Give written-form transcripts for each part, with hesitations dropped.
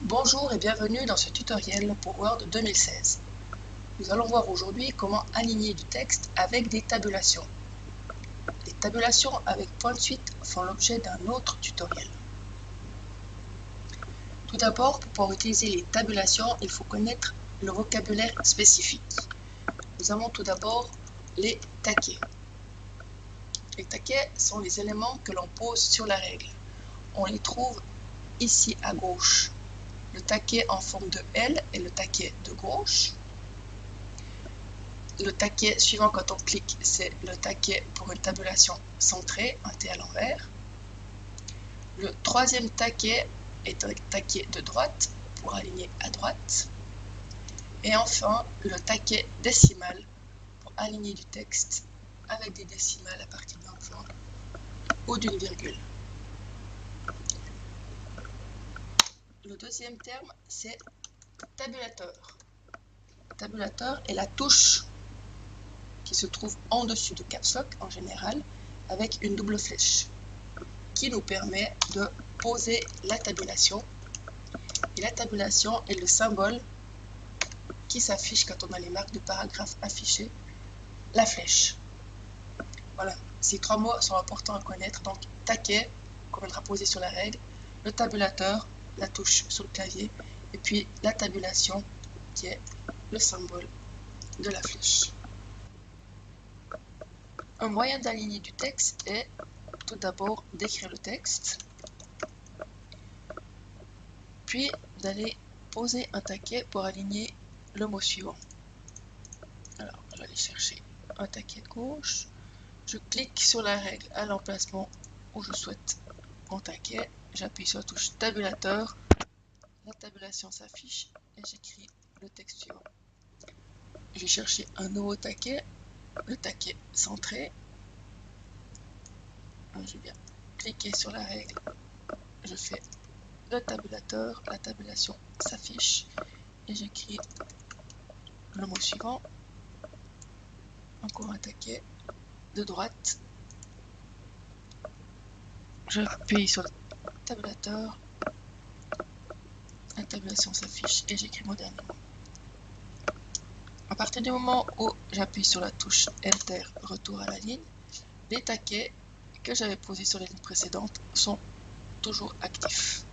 Bonjour et bienvenue dans ce tutoriel pour Word 2016. Nous allons voir aujourd'hui comment aligner du texte avec des tabulations. Les tabulations avec point de suite font l'objet d'un autre tutoriel. Tout d'abord, pour pouvoir utiliser les tabulations, il faut connaître le vocabulaire spécifique. Nous avons tout d'abord les taquets. Les taquets sont les éléments que l'on pose sur la règle. On les trouve ici à gauche. Le taquet en forme de L est le taquet de gauche. Le taquet suivant quand on clique, c'est le taquet pour une tabulation centrée, un T à l'envers. Le troisième taquet est un taquet de droite pour aligner à droite. Et enfin, le taquet décimal pour aligner du texte avec des décimales à partir d'un point ou d'une virgule. Le deuxième terme, c'est tabulateur. Tabulateur est la touche qui se trouve en dessus de Caps Lock en général avec une double flèche qui nous permet de poser la tabulation. Et la tabulation est le symbole qui s'affiche quand on a les marques de paragraphe affichées, la flèche. Voilà, ces trois mots sont importants à connaître. Donc, taquet, qu'on viendra poser sur la règle, le tabulateur, la touche sur le clavier, et puis la tabulation, qui est le symbole de la flèche. Un moyen d'aligner du texte est tout d'abord d'écrire le texte, puis d'aller poser un taquet pour aligner le mot suivant. Alors, je vais aller chercher un taquet de gauche. Je clique sur la règle à l'emplacement où je souhaite mon taquet. J'appuie sur la touche tabulateur. La tabulation s'affiche et j'écris le texte suivant. Je vais chercher un nouveau taquet, le taquet centré. Je viens cliquer sur la règle. Je fais le tabulateur. La tabulation s'affiche et j'écris le mot suivant. Encore un taquet de droite. J'appuie sur le tabulateur. La tabulation s'affiche et j'écris mon dernier mot. À partir du moment où j'appuie sur la touche Enter, retour à la ligne, les taquets que j'avais posés sur les lignes précédentes sont toujours actifs.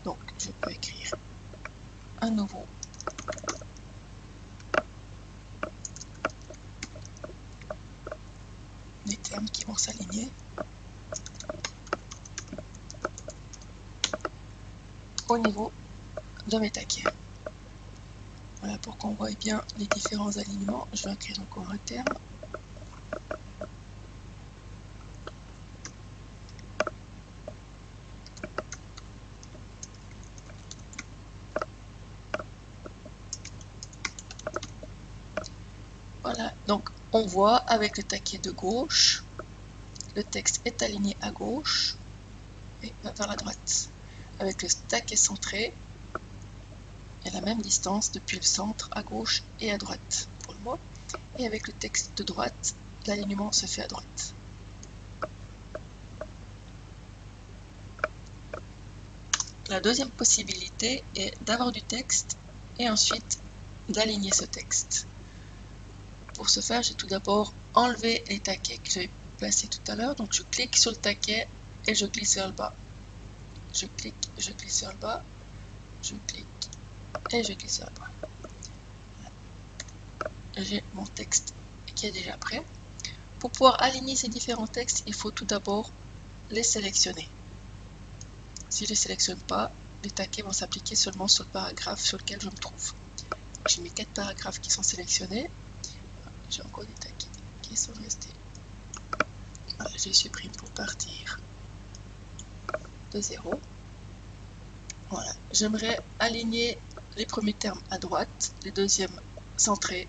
Donc je peux écrire à nouveau les termes qui vont s'aligner au niveau de mes taquets. Voilà, pour qu'on voie bien les différents alignements, je vais écrire encore un terme. Voilà, donc on voit avec le taquet de gauche, le texte est aligné à gauche et vers la droite. Avec le taquet centré, il y a la même distance depuis le centre à gauche et à droite pour le mot. Et avec le texte de droite, l'alignement se fait à droite. La deuxième possibilité est d'avoir du texte et ensuite d'aligner ce texte. Pour ce faire, j'ai tout d'abord enlevé les taquets que j'avais placés tout à l'heure. Donc je clique sur le taquet et je glisse vers le bas. Je clique, je glisse vers le bas. Je clique et je glisse vers le bas. J'ai mon texte qui est déjà prêt. Pour pouvoir aligner ces différents textes, il faut tout d'abord les sélectionner. Si je ne les sélectionne pas, les taquets vont s'appliquer seulement sur le paragraphe sur lequel je me trouve. J'ai mes 4 paragraphes qui sont sélectionnés. J'ai encore des taquets qui sont restés. Voilà, je les supprime pour partir de 0. Voilà, j'aimerais aligner les premiers termes à droite, les deuxièmes centrés,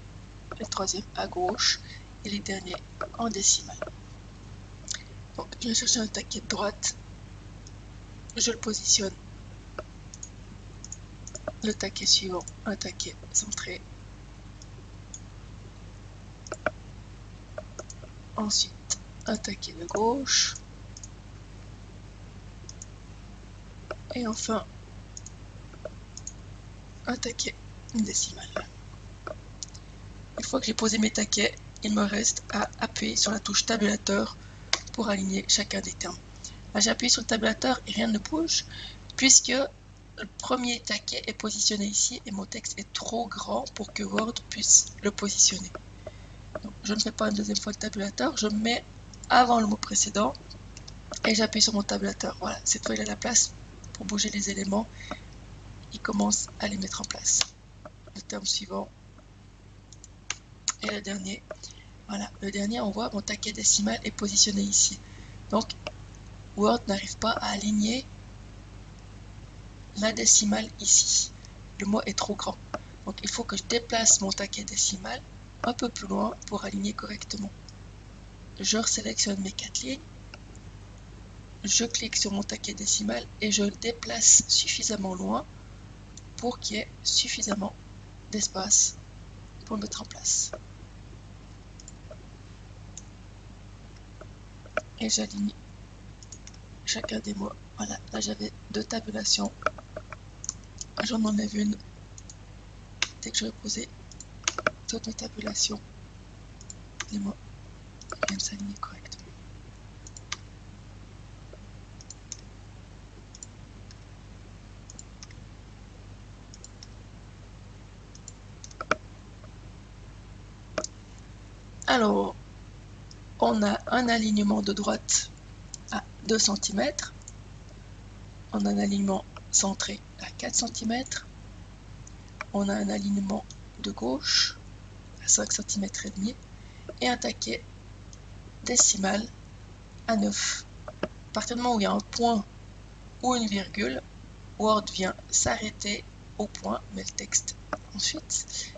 les troisièmes à gauche et les derniers en décimale. Donc, je vais chercher un taquet de droite. Je le positionne. Le taquet suivant, un taquet centré. Ensuite, un taquet de gauche. Et enfin, un taquet, une décimale. Une fois que j'ai posé mes taquets, il me reste à appuyer sur la touche tabulateur pour aligner chacun des termes. Là, j'ai appuyé sur le tabulateur et rien ne bouge puisque le premier taquet est positionné ici et mon texte est trop grand pour que Word puisse le positionner. Donc, je ne fais pas une deuxième fois le tabulateur, je mets avant le mot précédent et j'appuie sur mon tabulateur. Voilà, cette fois il a la place pour bouger les éléments. Il commence à les mettre en place. Le terme suivant et le dernier. Voilà, le dernier, on voit mon taquet décimal est positionné ici. Donc, Word n'arrive pas à aligner la décimale ici. Le mot est trop grand. Donc, il faut que je déplace mon taquet décimal un peu plus loin pour aligner correctement. Je sélectionne mes 4 lignes. Je clique sur mon taquet décimal et je le déplace suffisamment loin pour qu'il y ait suffisamment d'espace pour le mettre en place. Et j'aligne chacun des mots. Voilà, là j'avais 2 tabulations. J'en enlève une dès que je vais poser toutes mes tabulations. Les mots viennent s'aligner correctement. Alors, on a un alignement de droite à 2 cm. On a un alignement centré à 4 cm. On a un alignement de gauche à 5 cm et demi et un taquet décimal à 9. À partir du moment où il y a un point ou une virgule, Word vient s'arrêter au point, mais le texte ensuite.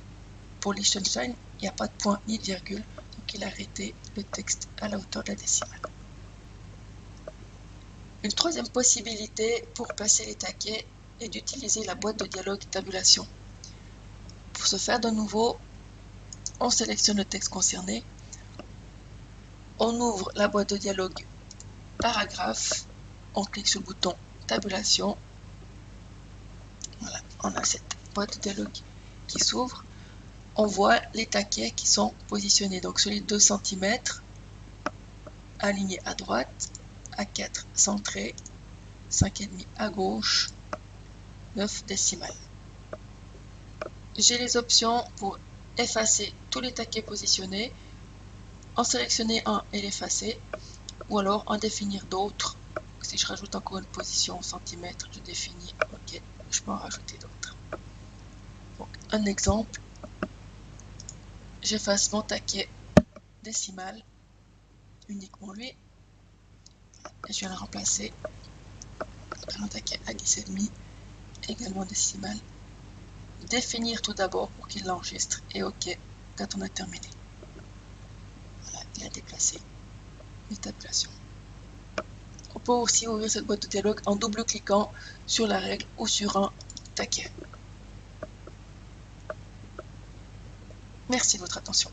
Pour Liechtenstein, il n'y a pas de point ni de virgule, donc il a arrêté le texte à la hauteur de la décimale. Une troisième possibilité pour placer les taquets est d'utiliser la boîte de dialogue tabulation. Pour ce faire, de nouveau, on sélectionne le texte concerné, on ouvre la boîte de dialogue paragraphe, on clique sur le bouton tabulation. Voilà, on a cette boîte de dialogue qui s'ouvre. On voit les taquets qui sont positionnés. Donc celui de 2 cm, aligné à droite, à 4 centré, 5,5 à gauche, 9 décimales. J'ai les options pour effacer tous les taquets positionnés, en sélectionner un et l'effacer, ou alors en définir d'autres. Si je rajoute encore une position en centimètres, je définis, ok, je peux en rajouter d'autres. Donc un exemple, j'efface mon taquet décimal, uniquement lui, et je viens le remplacer par un taquet à 10,5, également décimal. Définir tout d'abord pour qu'il l'enregistre et OK quand on a terminé. Voilà, il a déplacé les tabulations. On peut aussi ouvrir cette boîte de dialogue en double-cliquant sur la règle ou sur un taquet. Merci de votre attention.